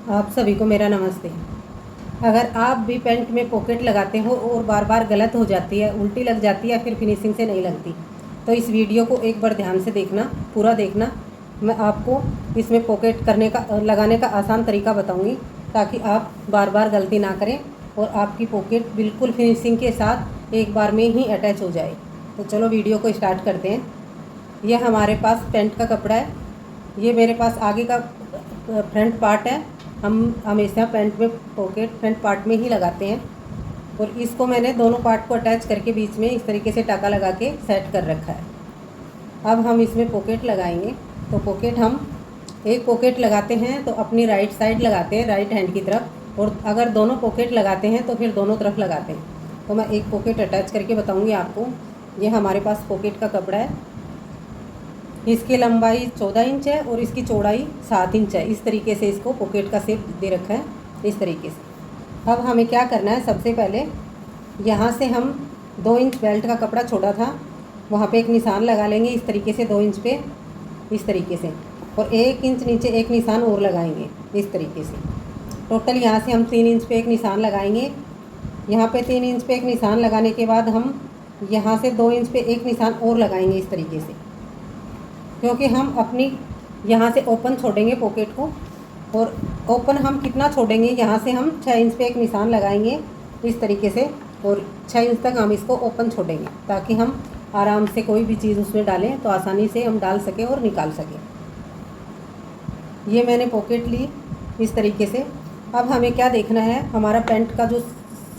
आप सभी को मेरा नमस्ते। अगर आप भी पैंट में पॉकेट लगाते हो और बार बार गलत हो जाती है, उल्टी लग जाती है, फिर फिनिशिंग से नहीं लगती, तो इस वीडियो को एक बार ध्यान से देखना, पूरा देखना। मैं आपको इसमें पॉकेट लगाने का आसान तरीका बताऊंगी, ताकि आप बार बार गलती ना करें और आपकी पॉकेट बिल्कुल फिनिशिंग के साथ एक बार में ही अटैच हो जाए। तो चलो वीडियो को स्टार्ट करते हैं। यह हमारे पास पैंट का कपड़ा है। ये मेरे पास आगे का फ्रंट पार्ट है। हम हमेशा पैंट में पॉकेट फ्रंट पार्ट में ही लगाते हैं, और इसको मैंने दोनों पार्ट को अटैच करके बीच में इस तरीके से टाका लगा के सेट कर रखा है। अब हम इसमें पॉकेट लगाएंगे। तो पॉकेट हम एक पॉकेट लगाते हैं तो अपनी राइट साइड लगाते हैं, राइट हैंड की तरफ, और अगर दोनों पॉकेट लगाते हैं तो फिर दोनों तरफ लगाते हैं। तो मैं एक पॉकेट अटैच करके बताऊँगी आपको। ये हमारे पास पॉकेट का कपड़ा है। इसकी लंबाई 14 इंच है और इसकी चौड़ाई 7 इंच है। इस तरीके से इसको पॉकेट का शेप दे रखा है, इस तरीके से। अब हमें क्या करना है, सबसे पहले यहाँ से हम 2 इंच बेल्ट का कपड़ा छोड़ा था, वहाँ पे एक निशान लगा लेंगे इस तरीके से, 2 इंच पे इस तरीके से, और 1 इंच नीचे एक निशान और लगाएंगे इस तरीके से। टोटल यहाँ से हम 3 इंच पे एक निशान लगाएंगे। यहाँ पे 3 इंच पे एक निशान लगाने के बाद हम यहाँ से 2 इंच पे एक निशान और लगाएंगे इस तरीके से, क्योंकि हम अपनी यहाँ से ओपन छोड़ेंगे पॉकेट को। और ओपन हम कितना छोड़ेंगे, यहाँ से हम 6 इंच पे एक निशान लगाएंगे इस तरीके से, और 6 इंच तक हम इसको ओपन छोड़ेंगे, ताकि हम आराम से कोई भी चीज़ उसमें डालें तो आसानी से हम डाल सकें और निकाल सकें। ये मैंने पॉकेट ली इस तरीके से। अब हमें क्या देखना है, हमारा पैंट का जो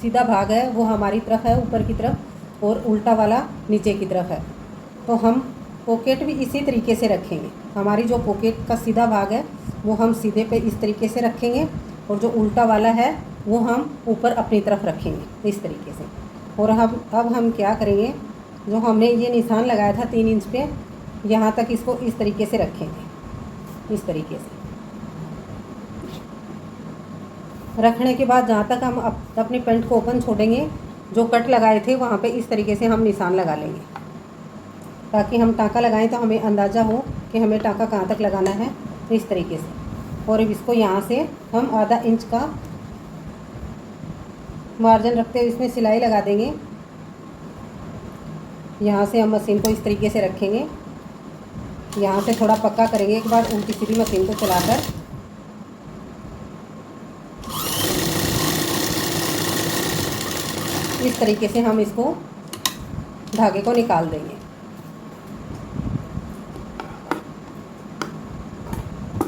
सीधा भाग है वो हमारी तरफ है, ऊपर की तरफ, और उल्टा वाला नीचे की तरफ है। तो हम पॉकेट भी इसी तरीके से रखेंगे। हमारी जो पॉकेट का सीधा भाग है वो हम सीधे पे इस तरीके से रखेंगे, और जो उल्टा वाला है वो हम ऊपर अपनी तरफ रखेंगे इस तरीके से। और अब हम क्या करेंगे, जो हमने ये निशान लगाया था 3 इंच पे, यहाँ तक इसको इस तरीके से रखेंगे। इस तरीके से रखने के बाद जहाँ तक हम अपने पैंट को ओपन छोड़ेंगे, जो कट लगाए थे वहाँ पे इस तरीके से हम निशान लगा लेंगे, ताकि हम टाँका लगाएं तो हमें अंदाज़ा हो कि हमें टाँका कहाँ तक लगाना है, इस तरीके से। और इसको यहाँ से हम आधा इंच का मार्जिन रखते हुए इसमें सिलाई लगा देंगे। यहाँ से हम मशीन को इस तरीके से रखेंगे, यहाँ से थोड़ा पक्का करेंगे एक बार उल्टी सीधी मशीन को चलाकर। इस तरीके से हम इसको धागे को निकाल देंगे।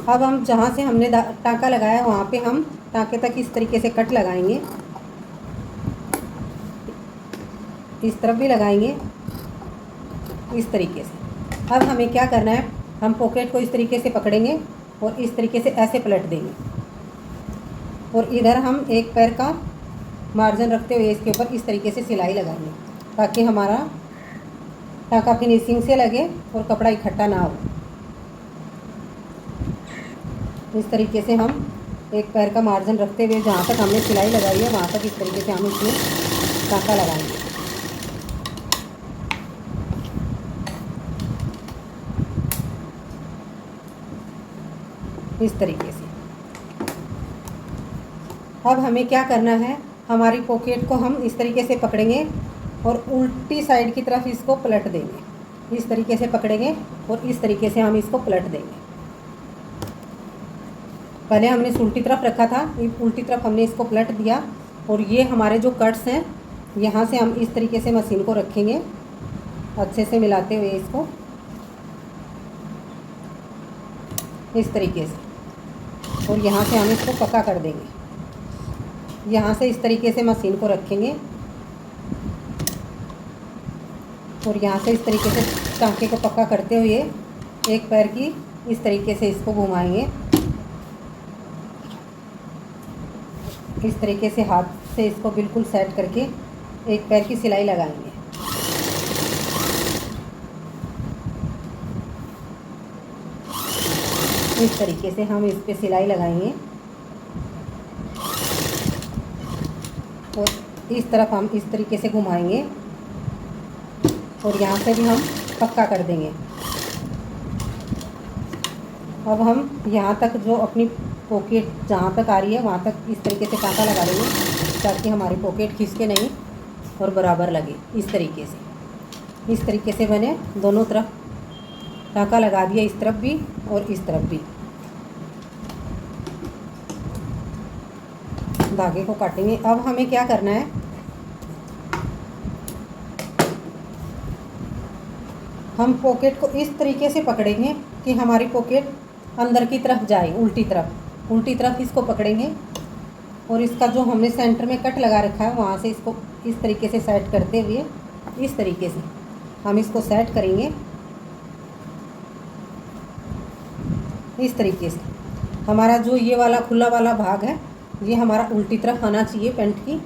अब हम जहाँ से हमने टाँका लगाया वहाँ पे हम टाँके तक इस तरीके से कट लगाएंगे, इस तरफ भी लगाएंगे इस तरीके से। अब हमें क्या करना है, हम पॉकेट को इस तरीके से पकड़ेंगे और इस तरीके से ऐसे पलट देंगे, और इधर हम एक पैर का मार्जिन रखते हुए इसके ऊपर इस तरीके से सिलाई लगाएंगे, ताकि हमारा टाँका फिनिशिंग से लगे और कपड़ा इकट्ठा ना हो। इस तरीके से हम एक पैर का मार्जिन रखते हुए जहाँ तक हमने सिलाई लगाई है वहाँ तक इस तरीके से हम इसमें टाँका लगाएंगे। इस तरीके से। अब हमें क्या करना है, हमारी पॉकेट को हम इस तरीके से पकड़ेंगे और उल्टी साइड की तरफ इसको पलट देंगे। इस तरीके से पकड़ेंगे और इस तरीके से हम इसको पलट देंगे। पहले हमने उल्टी तरफ रखा था, उल्टी तरफ हमने इसको पलट दिया, और ये हमारे जो कट्स हैं यहाँ से हम इस तरीके से मशीन को रखेंगे, अच्छे से मिलाते हुए इसको इस तरीके से, और यहाँ से हम इसको पक्का कर देंगे। यहाँ से इस तरीके से मशीन को रखेंगे, और यहाँ से इस तरीके से टाँके को पक्का करते हुए एक पैर की इस तरीके से इसको घुमाएंगे। इस तरीके से हाथ से इसको बिल्कुल सेट करके एक पैर की सिलाई लगाएंगे। इस तरीके से हम इस पे सिलाई लगाएंगे, और इस तरफ हम इस तरीके से घुमाएंगे, और यहाँ से भी हम पक्का कर देंगे। अब हम यहाँ तक जो अपनी पॉकेट जहाँ तक आ रही है वहाँ तक इस तरीके से टाँका लगा देंगे ताकि हमारी पॉकेट खिसके नहीं और बराबर लगे। इस तरीके से मैंने दोनों तरफ टाँका लगा दिया, इस तरफ भी और इस तरफ भी। धागे को काटेंगे। अब हमें क्या करना है, हम पॉकेट को इस तरीके से पकड़ेंगे कि हमारी पॉकेट अंदर की तरफ जाए, उल्टी तरफ इसको पकड़ेंगे और इसका जो हमने सेंटर में कट लगा रखा है वहाँ से इसको इस तरीके से सेट करते हुए इस तरीके से हम इसको सेट करेंगे। इस तरीके से हमारा जो ये वाला खुला वाला भाग है ये हमारा उल्टी तरफ आना चाहिए पैंट की।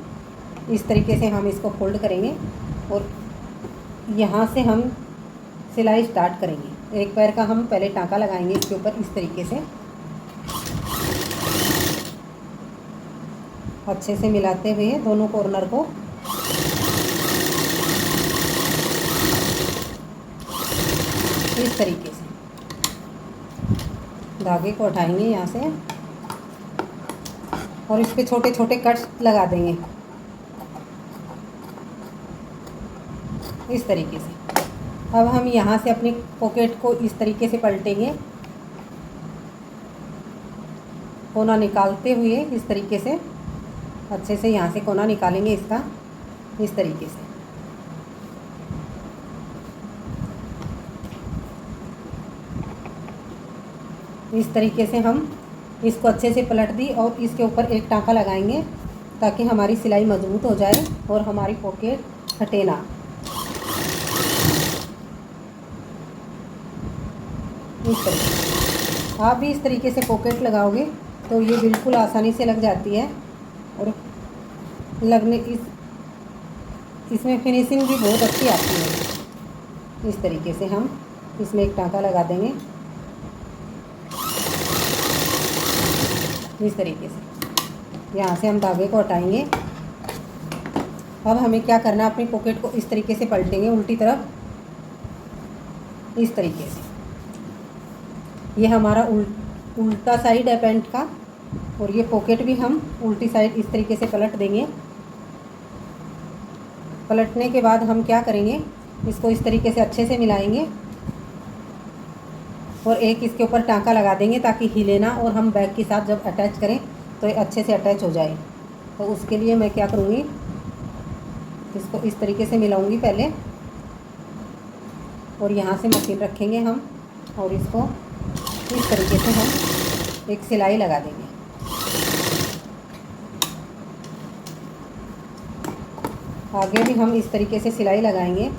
इस तरीके से हम इसको फोल्ड करेंगे और यहाँ से हम सिलाई स्टार्ट करेंगे। एक पैर का हम पहले टाँका लगाएंगे इसके ऊपर इस तरीके से अच्छे से मिलाते हुए दोनों कॉर्नर को। इस तरीके से धागे को उठाएंगे यहाँ से और इस पे छोटे छोटे कट्स लगा देंगे इस तरीके से। अब हम यहाँ से अपनी पॉकेट को इस तरीके से पलटेंगे, कोना निकालते हुए इस तरीके से अच्छे से यहाँ से कोना निकालेंगे इसका इस तरीके से। इस तरीके से हम इसको अच्छे से पलट दी और इसके ऊपर एक टाँका लगाएंगे ताकि हमारी सिलाई मजबूत हो जाए और हमारी पॉकेट फटे ना। इस तरीके आप भी इस तरीके से पॉकेट लगाओगे तो ये बिल्कुल आसानी से लग जाती है और लगने इसमें फिनिशिंग भी बहुत अच्छी आती है। इस तरीके से हम इसमें एक टाँका लगा देंगे इस तरीके से। यहाँ से हम धागे को हटाएंगे। अब हमें क्या करना है, अपनी पॉकेट को इस तरीके से पलटेंगे उल्टी तरफ इस तरीके से। ये हमारा उल्टा साइड है पैंट का और ये पॉकेट भी हम उल्टी साइड इस तरीके से पलट देंगे। पलटने के बाद हम क्या करेंगे, इसको इस तरीके से अच्छे से मिलाएंगे और एक इसके ऊपर टाँका लगा देंगे ताकि हिले ना और हम बैग के साथ जब अटैच करें तो ये अच्छे से अटैच हो जाए। तो उसके लिए मैं क्या करूँगी, इसको इस तरीके से मिलाऊंगी पहले और यहाँ से मशीन रखेंगे हम और इसको इस तरीके से हम एक सिलाई लगा देंगे। आगे भी हम इस तरीके से सिलाई लगाएंगे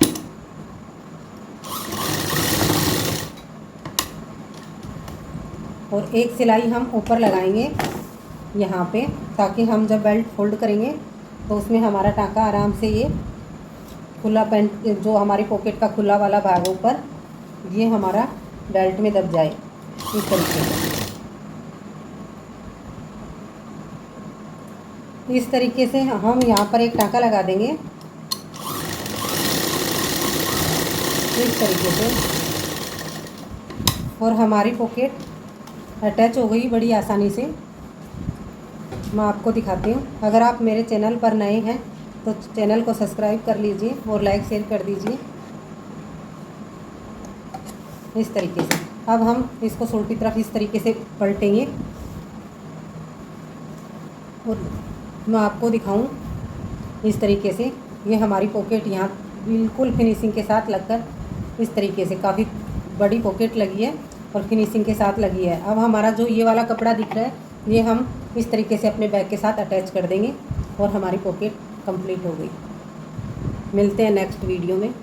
और एक सिलाई हम ऊपर लगाएंगे यहाँ पे ताकि हम जब बेल्ट फोल्ड करेंगे तो उसमें हमारा टाँका आराम से ये खुला पैंट जो हमारी पॉकेट का खुला वाला भाग ऊपर ये हमारा बेल्ट में दब जाए। इस तरीके से इस तरीके से हम यहाँ पर एक टाँका लगा देंगे इस तरीके से और हमारी पॉकेट अटैच हो गई बड़ी आसानी से। मैं आपको दिखाती हूँ। अगर आप मेरे चैनल पर नए हैं तो चैनल को सब्सक्राइब कर लीजिए और लाइक शेयर कर दीजिए इस तरीके से। अब हम इसको उल्टी तरफ इस तरीके से पलटेंगे और मैं आपको दिखाऊं इस तरीके से। ये हमारी पॉकेट यहाँ बिल्कुल फिनिशिंग के साथ लगकर इस तरीके से काफ़ी बड़ी पॉकेट लगी है और फिनिशिंग के साथ लगी है। अब हमारा जो ये वाला कपड़ा दिख रहा है ये हम इस तरीके से अपने बैग के साथ अटैच कर देंगे और हमारी पॉकेट कंप्लीट हो गई। मिलते हैं नेक्स्ट वीडियो में।